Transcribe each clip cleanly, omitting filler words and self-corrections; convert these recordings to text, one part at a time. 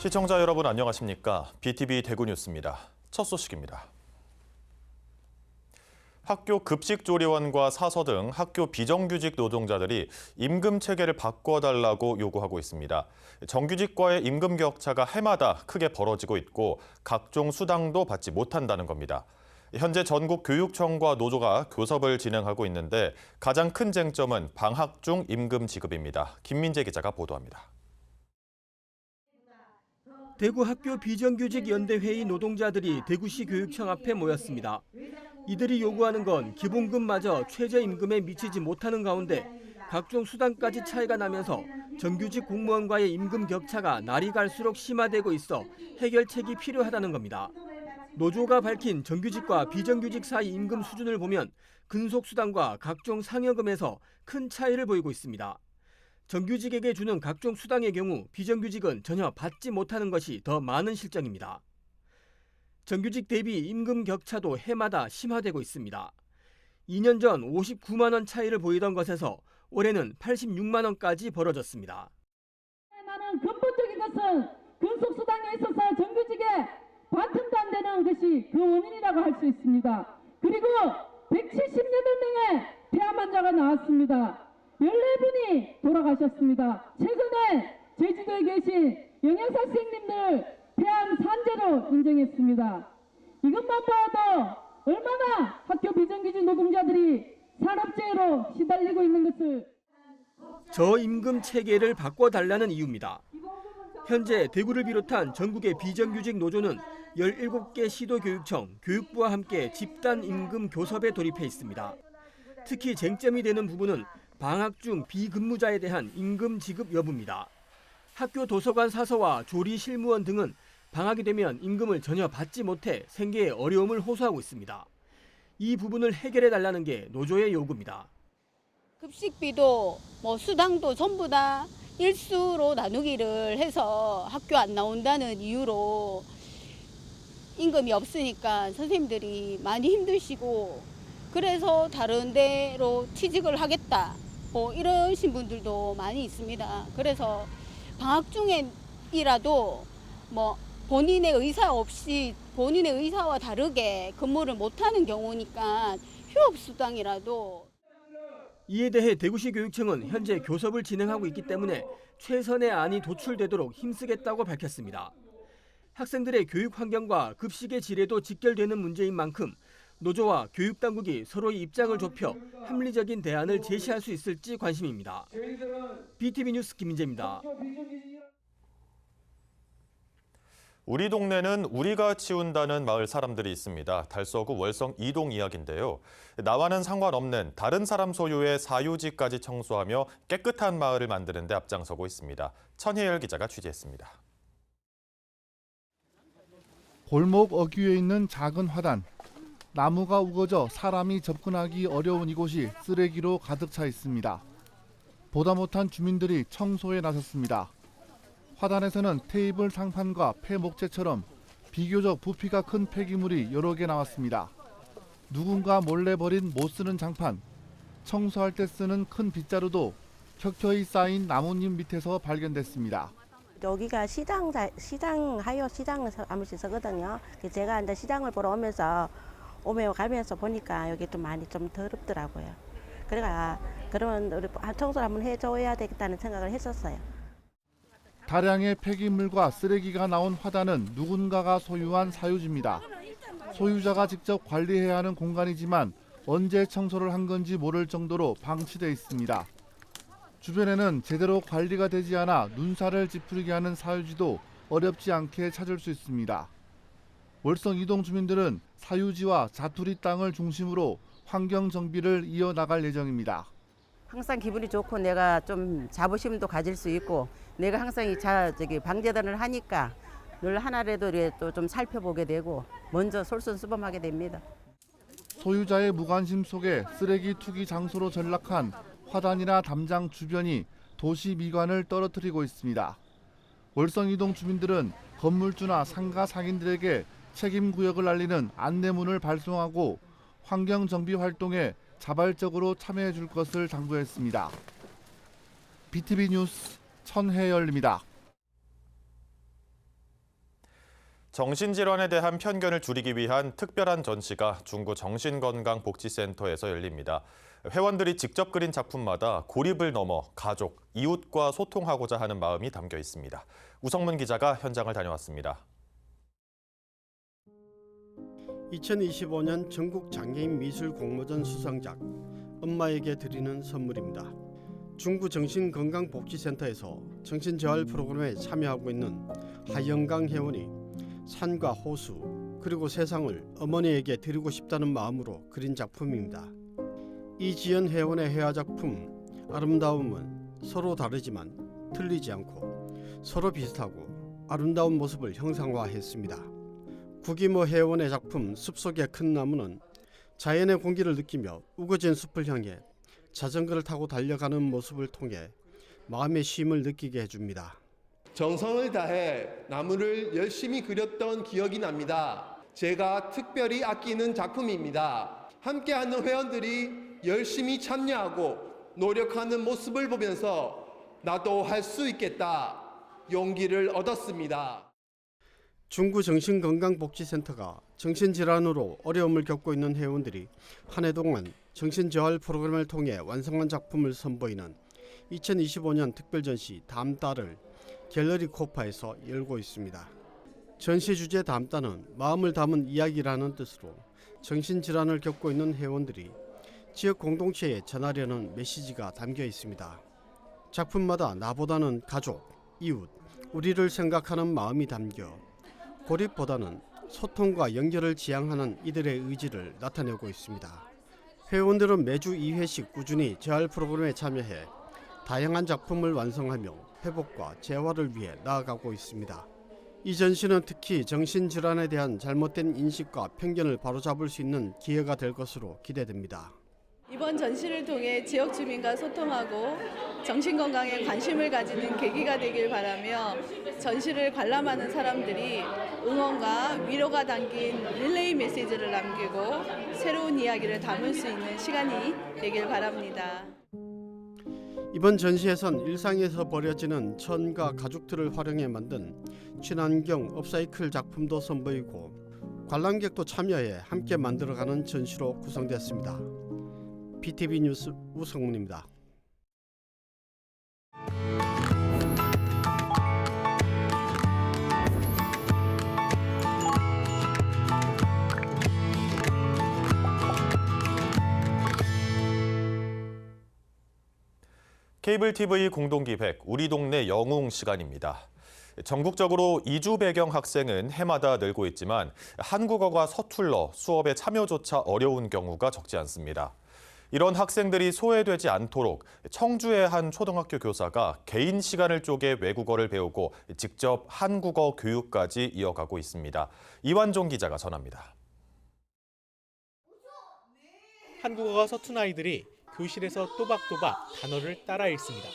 시청자 여러분 안녕하십니까? BTV 대구 뉴스입니다. 첫 소식입니다. 학교 급식조리원과 사서 등 학교 비정규직 노동자들이 임금 체계를 바꿔달라고 요구하고 있습니다. 정규직과의 임금 격차가 해마다 크게 벌어지고 있고 각종 수당도 받지 못한다는 겁니다. 현재 전국 교육청과 노조가 교섭을 진행하고 있는데 가장 큰 쟁점은 방학 중 임금 지급입니다. 김민재 기자가 보도합니다. 대구 학교 비정규직 연대회의 노동자들이 대구시 교육청 앞에 모였습니다. 이들이 요구하는 건 기본급마저 최저임금에 미치지 못하는 가운데 각종 수당까지 차이가 나면서 정규직 공무원과의 임금 격차가 날이 갈수록 심화되고 있어 해결책이 필요하다는 겁니다. 노조가 밝힌 정규직과 비정규직 사이 임금 수준을 보면 근속수당과 각종 상여금에서 큰 차이를 보이고 있습니다. 정규직에게 주는 각종 수당의 경우 비정규직은 전혀 받지 못하는 것이 더 많은 실정입니다. 정규직 대비 임금 격차도 해마다 심화되고 있습니다. 2년 전 59만 원 차이를 보이던 것에서 올해는 86만 원까지 벌어졌습니다. 나는 근본적인 것은 근속수당에 있어서 정규직에 반틈도 안 되는 것이 그 원인이라고 할 수 있습니다. 그리고 178명의 폐암 환자가 나왔습니다. 14분이 돌아가셨습니다. 최근에 제주도에 계신 영양사 선생님들 폐암 산재로 인정했습니다. 이것만 봐도 얼마나 학교 비정규직 노동자들이 산업재해로 시달리고 있는 것을. 저임금 체계를 바꿔달라는 이유입니다. 현재 대구를 비롯한 전국의 비정규직 노조는 17개 시도교육청, 교육부와 함께 집단 임금 교섭에 돌입해 있습니다. 특히 쟁점이 되는 부분은 방학 중 비근무자에 대한 임금 지급 여부입니다. 학교 도서관 사서와 조리 실무원 등은 방학이 되면 임금을 전혀 받지 못해 생계에 어려움을 호소하고 있습니다. 이 부분을 해결해 달라는 게 노조의 요구입니다. 급식비도 수당도 전부 다 일수로 나누기를 해서 학교 안 나온다는 이유로 임금이 없으니까 선생님들이 많이 힘드시고 그래서 다른 데로 취직을 하겠다 이러신 분들도 많이 있습니다. 그래서 방학 중에이라도 본인의 의사 없이 본인의 의사와 다르게 근무를 못하는 경우니까 휴업수당이라도. 이에 대해 대구시 교육청은 현재 교섭을 진행하고 있기 때문에 최선의 안이 도출되도록 힘쓰겠다고 밝혔습니다. 학생들의 교육 환경과 급식의 질에도 직결되는 문제인 만큼 노조와 교육당국이 서로의 입장을 좁혀 합리적인 대안을 제시할 수 있을지 관심입니다. BTV 뉴스 김민재입니다. 우리 동네는 우리가 치운다는 마을 사람들이 있습니다. 달서구 월성 이동 이야기인데요. 나와는 상관없는 다른 사람 소유의 사유지까지 청소하며 깨끗한 마을을 만드는 데 앞장서고 있습니다. 천혜열 기자가 취재했습니다. 골목 어귀에 있는 작은 화단. 나무가 우거져 사람이 접근하기 어려운 이곳이 쓰레기로 가득 차 있습니다. 보다 못한 주민들이 청소에 나섰습니다. 화단에서는 테이블 상판과 폐목재처럼 비교적 부피가 큰 폐기물이 여러 개 나왔습니다. 누군가 몰래 버린 못 쓰는 장판, 청소할 때 쓰는 큰 빗자루도 켜켜이 쌓인 나뭇잎 밑에서 발견됐습니다. 여기가 시장 사무실서거든요. 제가 이제 시장을 보러 오며 가면서 보니까 여기 좀 많이 좀 더럽더라고요. 그러면 우리 청소를 한번 해줘야 되겠다는 생각을 했었어요. 다량의 폐기물과 쓰레기가 나온 화단은 누군가가 소유한 사유지입니다. 소유자가 직접 관리해야 하는 공간이지만 언제 청소를 한 건지 모를 정도로 방치돼 있습니다. 주변에는 제대로 관리가 되지 않아 눈살을 찌푸리게 하는 사유지도 어렵지 않게 찾을 수 있습니다. 월성 이동 주민들은 사유지와 자투리 땅을 중심으로 환경 정비를 이어나갈 예정입니다. 항상 기분이 좋고 내가 좀 자부심도 가질 수 있고 내가 항상 방제단을 하니까 늘 하나라도 또 좀 살펴보게 되고 먼저 솔선수범하게 됩니다. 소유자의 무관심 속에 쓰레기 투기 장소로 전락한 화단이나 담장 주변이 도시 미관을 떨어뜨리고 있습니다. 월성 이동 주민들은 건물주나 상가 상인들에게 책임 구역을 알리는 안내문을 발송하고 환경 정비 활동에 자발적으로 참여해 줄 것을 당부했습니다. BTV 뉴스 천혜열입니다. 정신질환에 대한 편견을 줄이기 위한 특별한 전시가 중구 정신건강복지센터에서 열립니다. 회원들이 직접 그린 작품마다 고립을 넘어 가족, 이웃과 소통하고자 하는 마음이 담겨 있습니다. 우성문 기자가 현장을 다녀왔습니다. 2025년 전국 장애인 미술 공모전 수상작 엄마에게 드리는 선물입니다. 중구 정신건강복지센터에서 정신재활 프로그램에 참여하고 있는 하영강 회원이 산과 호수 그리고 세상을 어머니에게 드리고 싶다는 마음으로 그린 작품입니다. 이지연 회원의 회화 작품 아름다움은 서로 다르지만 틀리지 않고 서로 비슷하고 아름다운 모습을 형상화했습니다. 구기모 회원의 작품 숲속의 큰 나무는 자연의 공기를 느끼며 우거진 숲을 향해 자전거를 타고 달려가는 모습을 통해 마음의 쉼을 느끼게 해줍니다. 정성을 다해 나무를 열심히 그렸던 기억이 납니다. 제가 특별히 아끼는 작품입니다. 함께하는 회원들이 열심히 참여하고 노력하는 모습을 보면서 나도 할 수 있겠다 용기를 얻었습니다. 중구 정신건강복지센터가 정신질환으로 어려움을 겪고 있는 회원들이 한 해 동안 정신재활 프로그램을 통해 완성한 작품을 선보이는 2025년 특별전시 다음 달을 갤러리 코파에서 열고 있습니다. 전시 주제 다음 달은 마음을 담은 이야기라는 뜻으로 정신질환을 겪고 있는 회원들이 지역 공동체에 전하려는 메시지가 담겨 있습니다. 작품마다 나보다는 가족, 이웃, 우리를 생각하는 마음이 담겨 고립보다는 소통과 연결을 지향하는 이들의 의지를 나타내고 있습니다. 회원들은 매주 2회씩 꾸준히 재활 프로그램에 참여해 다양한 작품을 완성하며 회복과 재활을 위해 나아가고 있습니다. 이 전시는 특히 정신질환에 대한 잘못된 인식과 편견을 바로잡을 수 있는 기회가 될 것으로 기대됩니다. 이번 전시를 통해 지역 주민과 소통하고 정신건강에 관심을 가지는 계기가 되길 바라며 전시를 관람하는 사람들이 응원과 위로가 담긴 릴레이 메시지를 남기고 새로운 이야기를 담을 수 있는 시간이 되길 바랍니다. 이번 전시에선 일상에서 버려지는 천과 가죽들을 활용해 만든 친환경 업사이클 작품도 선보이고 관람객도 참여해 함께 만들어가는 전시로 구성됐습니다. BTV 뉴스 우성문입니다. 케이블 TV 공동기획 우리 동네 영웅 시간입니다. 전국적으로 이주 배경 학생은 해마다 늘고 있지만 한국어가 서툴러 수업에 참여조차 어려운 경우가 적지 않습니다. 이런 학생들이 소외되지 않도록 청주의 한 초등학교 교사가 개인 시간을 쪼개 외국어를 배우고 직접 한국어 교육까지 이어가고 있습니다. 이완종 기자가 전합니다. 한국어가 서툰 아이들이 교실에서 또박또박 단어를 따라 읽습니다.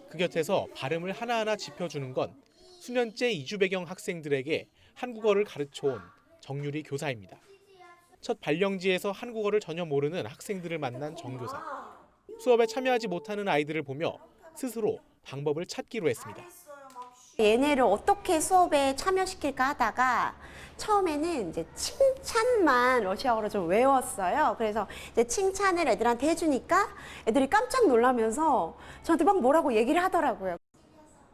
그 곁에서 발음을 하나하나 짚어주는 건 수년째 이주 배경 학생들에게 한국어를 가르쳐온 정유리 교사입니다. 첫 발령지에서 한국어를 전혀 모르는 학생들을 만난 정 교사. 수업에 참여하지 못하는 아이들을 보며 스스로 방법을 찾기로 했습니다. 얘네를 어떻게 수업에 참여시킬까 하다가 처음에는 이제 칭찬만 러시아어로 좀 외웠어요. 그래서 이제 칭찬을 애들한테 해주니까 애들이 깜짝 놀라면서 저한테 막 뭐라고 얘기를 하더라고요.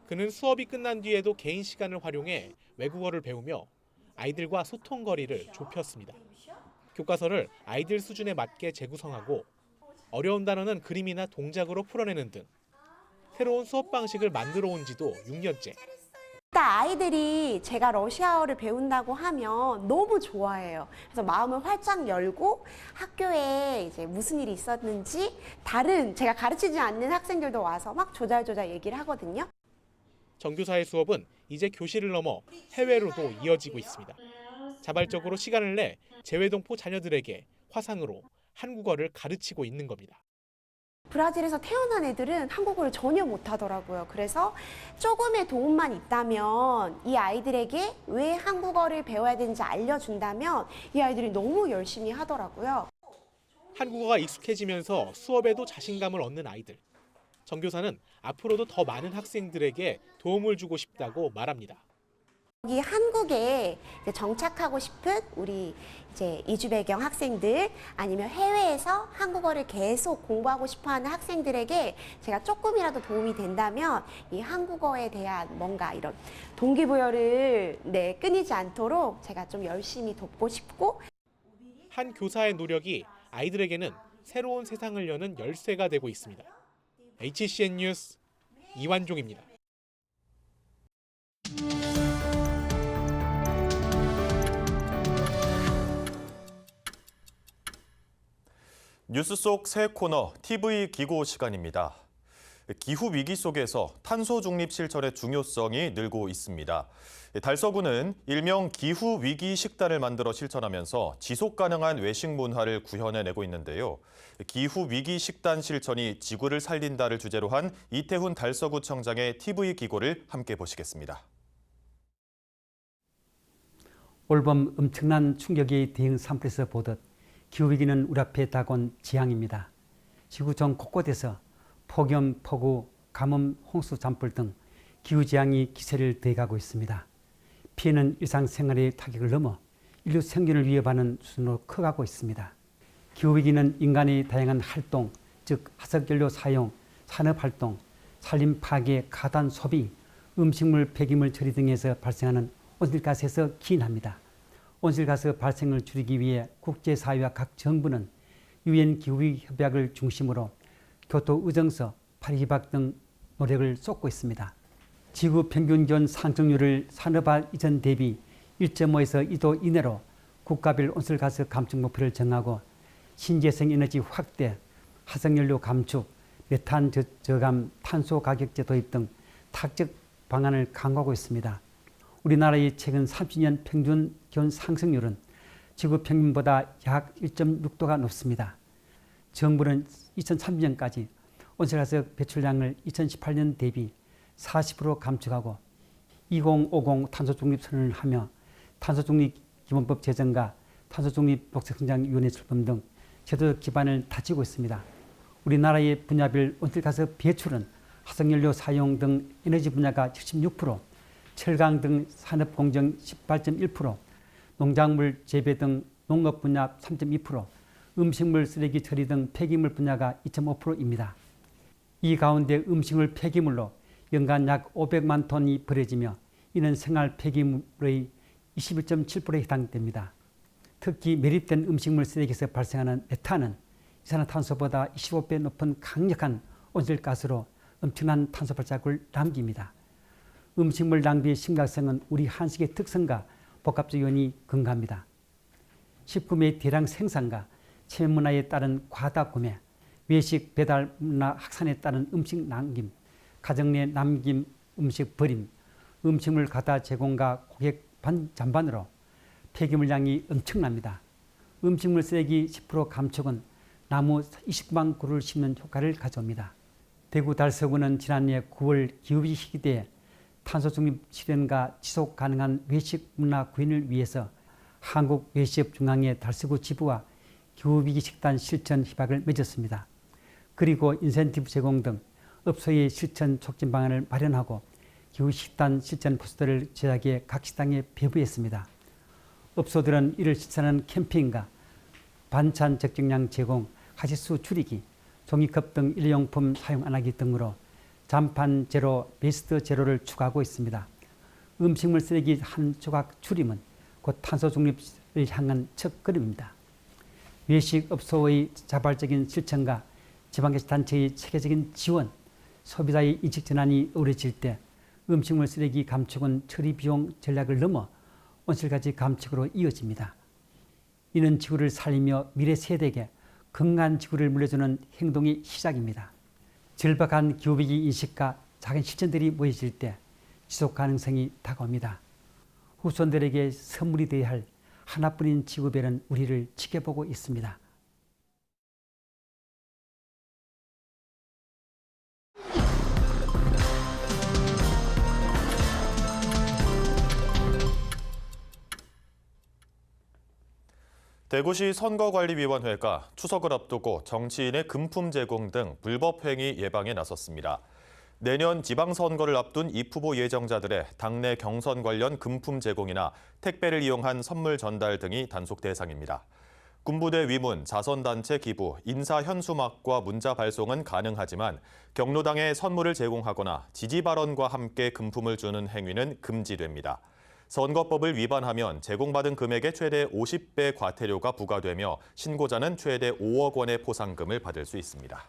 그는 수업이 끝난 뒤에도 개인 시간을 활용해 외국어를 배우며 아이들과 소통 거리를 좁혔습니다. 교과서를 아이들 수준에 맞게 재구성하고 어려운 단어는 그림이나 동작으로 풀어내는 등 새로운 수업 방식을 만들어 온 지도 6년째. 아이들이 제가 러시아어를 배운다고 하면 너무 좋아해요. 그래서 마음을 활짝 열고 학교에 이제 무슨 일이 있었는지 다른 제가 가르치지 않는 학생들도 와서 막 조잘조잘 얘기를 하거든요. 정 교사의 수업은 이제 교실을 넘어 해외로도 이어지고 있습니다. 자발적으로 시간을 내 재외동포 자녀들에게 화상으로 한국어를 가르치고 있는 겁니다. 브라질에서 태어난 애들은 한국어를 전혀 못하더라고요. 그래서 조금의 도움만 있다면 이 아이들에게 왜 한국어를 배워야 되는지 알려준다면 이 아이들이 너무 열심히 하더라고요. 한국어가 익숙해지면서 수업에도 자신감을 얻는 아이들. 정 교사는 앞으로도 더 많은 학생들에게 도움을 주고 싶다고 말합니다. 여기 한국에 이제 정착하고 싶은 우리 이제 이주 배경 학생들 아니면 해외에서 한국어를 계속 공부하고 싶어하는 학생들에게 제가 조금이라도 도움이 된다면 이 한국어에 대한 뭔가 이런 동기부여를 끊이지 않도록 제가 좀 열심히 돕고 싶고 한 교사의 노력이 아이들에게는 새로운 세상을 여는 열쇠가 되고 있습니다. HCN 뉴스 이완종입니다. 뉴스 속 새 코너 TV 기고 시간입니다. 기후 위기 속에서 탄소 중립 실천의 중요성이 늘고 있습니다. 달서구는 일명 기후 위기 식단을 만들어 실천하면서 지속 가능한 외식 문화를 구현해내고 있는데요. 기후 위기 식단 실천이 지구를 살린다를 주제로 한 이태훈 달서구청장의 TV 기고를 함께 보시겠습니다. 올봄 엄청난 충격이 대응 산불에서 보듯 기후위기는 우리 앞에 다가온 재앙입니다. 지구 전 곳곳에서 폭염, 폭우, 가뭄, 홍수, 잔불 등 기후재앙이 기세를 더해가고 있습니다. 피해는 일상생활의 타격을 넘어 인류 생존을 위협하는 수준으로 커가고 있습니다. 기후위기는 인간의 다양한 활동, 즉 화석연료 사용, 산업활동, 산림 파괴, 과다한 소비, 음식물 폐기물 처리 등에서 발생하는 온실가스에서 기인합니다. 온실가스 발생을 줄이기 위해 국제사회와 각 정부는 유엔 기후위기 협약을 중심으로 교토 의정서, 파리 협약 등 노력을 쏟고 있습니다. 지구 평균 기온 상승률을 산업화 이전 대비 1.5에서 2도 이내로 국가별 온실가스 감축 목표를 정하고 신재생 에너지 확대, 화석연료 감축, 메탄 저감, 탄소 가격제 도입 등 타적 방안을 강구하고 있습니다. 우리나라의 최근 30년 평균 기온 상승률은 지구 평균보다 약 1.6도가 높습니다. 정부는 2030년까지 온실가스 배출량을 2018년 대비 40% 감축하고 2050 탄소중립 선언을 하며 탄소중립기본법 제정과 탄소중립 녹색성장위원회 출범 등 제도적 기반을 다지고 있습니다. 우리나라의 분야별 온실가스 배출은 화석연료 사용 등 에너지 분야가 76%, 철강 등 산업공정 18.1%, 농작물 재배 등 농업 분야 3.2%, 음식물 쓰레기 처리 등 폐기물 분야가 2.5%입니다. 이 가운데 음식물 폐기물로 연간 약 500만 톤이 버려지며 이는 생활 폐기물의 21.7%에 해당됩니다. 특히 매립된 음식물 쓰레기에서 발생하는 메탄은 이산화탄소보다 25배 높은 강력한 온실가스로 엄청난 탄소 발자국을 남깁니다. 음식물 낭비의 심각성은 우리 한식의 특성과 복합적 요인이 근거합니다. 식품의 대량 생산과 체면 문화에 따른 과다 구매, 외식 배달 문화 확산에 따른 음식 남김, 가정 내 남김 음식 버림, 음식물 과다 제공과 고객 전반으로 폐기물량이 엄청납니다. 음식물 쓰레기 10% 감축은 나무 20만 그루를 심는 효과를 가져옵니다. 대구 달서구는 지난해 9월 기후위기 시기대에 탄소중립 실현과 지속 가능한 외식 문화 구현을 위해서 한국외식업중앙회 달서구 지부와 기후위기 식단 실천 협약을 맺었습니다. 그리고 인센티브 제공 등 업소의 실천 촉진 방안을 마련하고 기후식단 실천 포스터를 제작해 각 식당에 배부했습니다. 업소들은 이를 실천하는 캠페인과 반찬 적정량 제공, 가짓수 줄이기, 종이컵 등 일회용품 사용 안 하기 등으로 잔판 제로, 베스트 제로를 추구하고 있습니다. 음식물 쓰레기 한 조각 줄임은 곧 탄소 중립을 향한 첫걸음입니다. 외식업소의 자발적인 실천과 지방자치단체의 체계적인 지원, 소비자의 인식 전환이 어우러질 때 음식물 쓰레기 감축은 처리 비용 전략을 넘어 온실가스 감축으로 이어집니다. 이는 지구를 살리며 미래 세대에게 건강한 지구를 물려주는 행동의 시작입니다. 절박한 기후위기 인식과 작은 실천들이 모여질 때 지속 가능성이 다가옵니다. 후손들에게 선물이 되어야 할 하나뿐인 지구별은 우리를 지켜보고 있습니다. 대구시 선거관리위원회가 추석을 앞두고 정치인의 금품 제공 등 불법 행위 예방에 나섰습니다. 내년 지방선거를 앞둔 이 후보 예정자들의 당내 경선 관련 금품 제공이나 택배를 이용한 선물 전달 등이 단속 대상입니다. 군부대 위문, 자선단체 기부, 인사 현수막과 문자 발송은 가능하지만 경로당에 선물을 제공하거나 지지 발언과 함께 금품을 주는 행위는 금지됩니다. 선거법을 위반하면 제공받은 금액의 최대 50배 과태료가 부과되며 신고자는 최대 5억 원의 포상금을 받을 수 있습니다.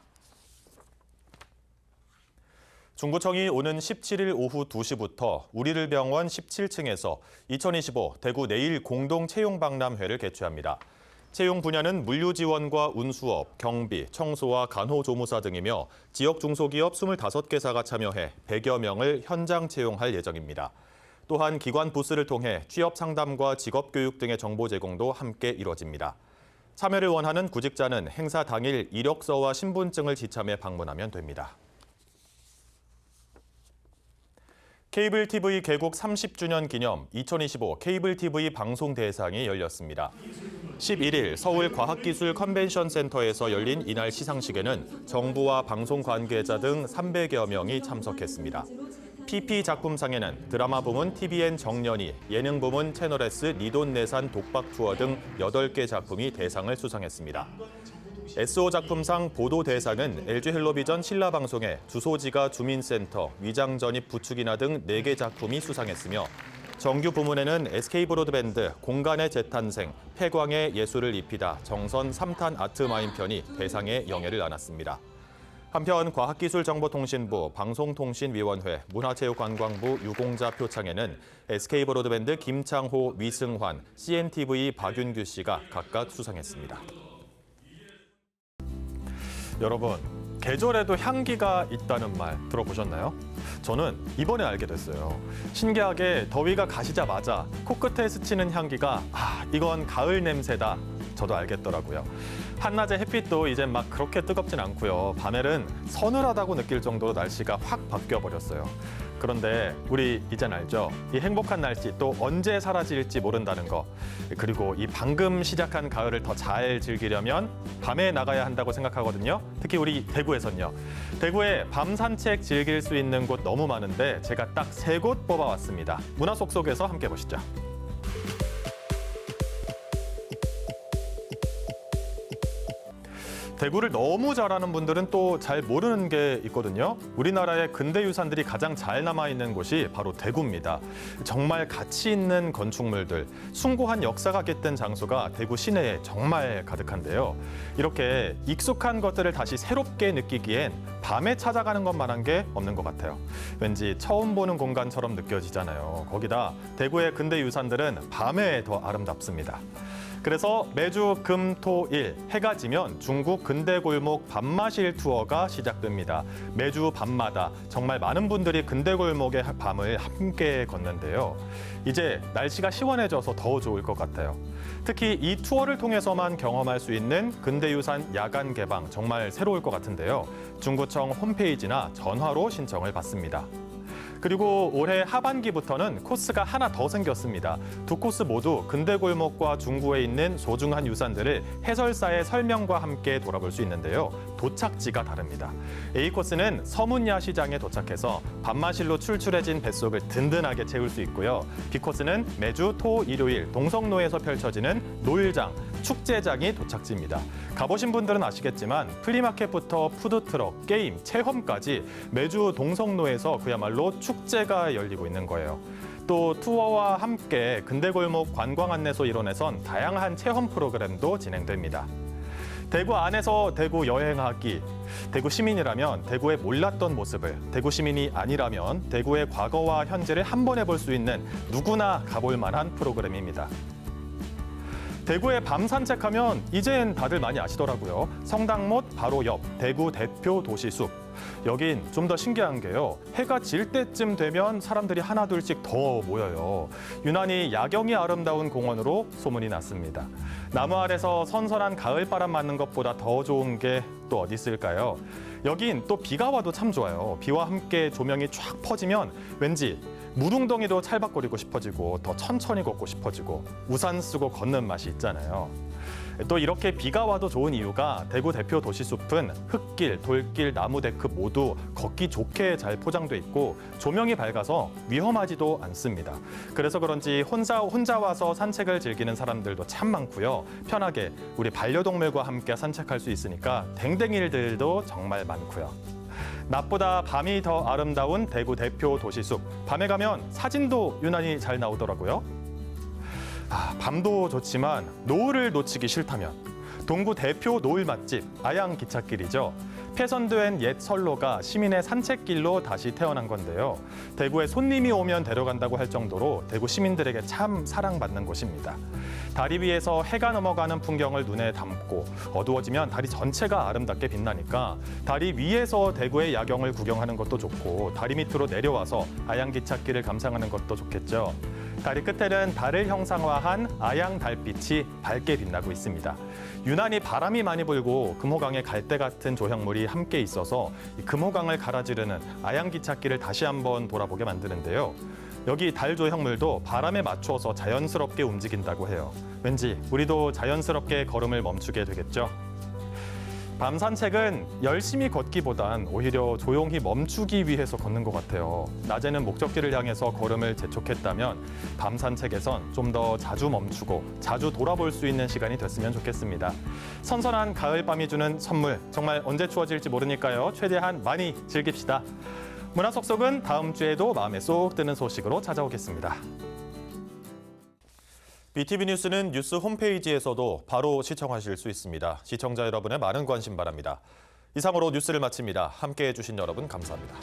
중구청이 오는 17일 오후 2시부터 우리를병원 17층에서 2025 대구 내일 공동 채용 박람회를 개최합니다. 채용 분야는 물류 지원과 운수업, 경비, 청소와 간호조무사 등이며 지역 중소기업 25개사가 참여해 100여 명을 현장 채용할 예정입니다. 또한 기관 부스를 통해 취업 상담과 직업 교육 등의 정보 제공도 함께 이뤄집니다. 참여를 원하는 구직자는 행사 당일 이력서와 신분증을 지참해 방문하면 됩니다. 케이블 TV 개국 30주년 기념 2025 케이블 TV 방송 대상이 열렸습니다. 11일 서울 과학기술 컨벤션 센터에서 열린 이날 시상식에는 정부와 방송 관계자 등 300여 명이 참석했습니다. PP 작품상에는 드라마 부문 TVN 정년이, 예능 부문 채널S 니돈내산 독박 투어 등 8개 작품이 대상을 수상했습니다. SO 작품상 보도 대상은 LG헬로비전 신라방송의 주소지가 주민센터, 위장전입 부축이나 등 4개 작품이 수상했으며 정규 부문에는 SK브로드밴드, 공간의 재탄생, 폐광의 예술을 입히다, 정선 3탄 아트마인 편이 대상의 영예를 안았습니다. 한편 과학기술정보통신부, 방송통신위원회, 문화체육관광부 유공자 표창에는 SK브로드밴드 김창호, 위승환, CNTV 박윤규 씨가 각각 수상했습니다. 여러분, 계절에도 향기가 있다는 말 들어보셨나요? 저는 이번에 알게 됐어요. 신기하게 더위가 가시자마자 코끝에 스치는 향기가 이건 가을 냄새다. 저도 알겠더라고요. 한낮의 햇빛도 이젠 막 그렇게 뜨겁진 않고요. 밤에는 서늘하다고 느낄 정도로 날씨가 확 바뀌어버렸어요. 그런데 우리 이젠 알죠? 이 행복한 날씨 또 언제 사라질지 모른다는 거. 그리고 이 방금 시작한 가을을 더 잘 즐기려면 밤에 나가야 한다고 생각하거든요. 특히 우리 대구에선요. 대구에 밤 산책 즐길 수 있는 곳 너무 많은데 제가 딱 3곳 뽑아왔습니다. 문화 속속에서 함께 보시죠. 대구를 너무 잘 아는 분들은 또 잘 모르는 게 있거든요. 우리나라의 근대 유산들이 가장 잘 남아있는 곳이 바로 대구입니다. 정말 가치 있는 건축물들, 숭고한 역사가 깃든 장소가 대구 시내에 정말 가득한데요. 이렇게 익숙한 것들을 다시 새롭게 느끼기엔 밤에 찾아가는 것만한 게 없는 것 같아요. 왠지 처음 보는 공간처럼 느껴지잖아요. 거기다 대구의 근대 유산들은 밤에 더 아름답습니다. 그래서 매주 금, 토, 일 해가 지면 중국 근대 골목 밤마실 투어가 시작됩니다. 매주 밤마다 정말 많은 분들이 근대 골목의 밤을 함께 걷는데요. 이제 날씨가 시원해져서 더 좋을 것 같아요. 특히 이 투어를 통해서만 경험할 수 있는 근대유산 야간 개방 정말 새로울 것 같은데요. 중구청 홈페이지나 전화로 신청을 받습니다. 그리고 올해 하반기부터는 코스가 하나 더 생겼습니다. 2코스 모두 근대골목과 중구에 있는 소중한 유산들을 해설사의 설명과 함께 돌아볼 수 있는데요. 도착지가 다릅니다. A코스는 서문야시장에 도착해서 밤마실로 출출해진 뱃속을 든든하게 채울 수 있고요. B코스는 매주 토, 일요일 동성로에서 펼쳐지는 노일장, 축제장이 도착지입니다. 가보신 분들은 아시겠지만 플리마켓부터 푸드트럭, 게임, 체험까지 매주 동성로에서 그야말로 축제가 열리고 있는 거예요. 또 투어와 함께 근대골목 관광 안내소 일원에선 다양한 체험 프로그램도 진행됩니다. 대구 안에서 대구 여행하기, 대구 시민이라면 대구의 몰랐던 모습을, 대구 시민이 아니라면 대구의 과거와 현재를 한 번에 볼 수 있는 누구나 가볼 만한 프로그램입니다. 대구의 밤 산책하면 이젠 다들 많이 아시더라고요. 성당못 바로 옆 대구 대표 도시숲. 여긴 좀 더 신기한 게요. 해가 질 때쯤 되면 사람들이 하나둘씩 더 모여요. 유난히 야경이 아름다운 공원으로 소문이 났습니다. 나무 아래서 선선한 가을바람 맞는 것보다 더 좋은 게 또 어디 있을까요? 여긴 또 비가 와도 참 좋아요. 비와 함께 조명이 쫙 퍼지면 왠지 무릉덩이도 찰박거리고 싶어지고 더 천천히 걷고 싶어지고 우산 쓰고 걷는 맛이 있잖아요. 또 이렇게 비가 와도 좋은 이유가 대구 대표 도시숲은 흙길, 돌길, 나무 데크 모두 걷기 좋게 잘 포장돼 있고 조명이 밝아서 위험하지도 않습니다. 그래서 그런지 혼자 와서 산책을 즐기는 사람들도 참 많고요. 편하게 우리 반려동물과 함께 산책할 수 있으니까 댕댕이들도 정말 많고요. 낮보다 밤이 더 아름다운 대구 대표 도시숲. 밤에 가면 사진도 유난히 잘 나오더라고요. 밤도 좋지만 노을을 놓치기 싫다면 동구 대표 노을 맛집 아양 기찻길이죠. 폐선된 옛 선로가 시민의 산책길로 다시 태어난 건데요. 대구에 손님이 오면 데려간다고 할 정도로 대구 시민들에게 참 사랑받는 곳입니다. 다리 위에서 해가 넘어가는 풍경을 눈에 담고 어두워지면 다리 전체가 아름답게 빛나니까 다리 위에서 대구의 야경을 구경하는 것도 좋고 다리 밑으로 내려와서 아양 기찻길을 감상하는 것도 좋겠죠. 다리 끝에는 달을 형상화한 아양 달빛이 밝게 빛나고 있습니다. 유난히 바람이 많이 불고 금호강에 갈대 같은 조형물이 함께 있어서 이 금호강을 가라지르는 아양 기찻길을 다시 한번 돌아보게 만드는데요. 여기 달 조형물도 바람에 맞춰서 자연스럽게 움직인다고 해요. 왠지 우리도 자연스럽게 걸음을 멈추게 되겠죠. 밤 산책은 열심히 걷기보단 오히려 조용히 멈추기 위해서 걷는 것 같아요. 낮에는 목적지를 향해서 걸음을 재촉했다면 밤 산책에선 좀 더 자주 멈추고 자주 돌아볼 수 있는 시간이 됐으면 좋겠습니다. 선선한 가을밤이 주는 선물, 정말 언제 추워질지 모르니까요. 최대한 많이 즐깁시다. 문화 속속은 다음 주에도 마음에 쏙 드는 소식으로 찾아오겠습니다. BTV 뉴스는 뉴스 홈페이지에서도 바로 시청하실 수 있습니다. 시청자 여러분의 많은 관심 바랍니다. 이상으로 뉴스를 마칩니다. 함께해 주신 여러분 감사합니다.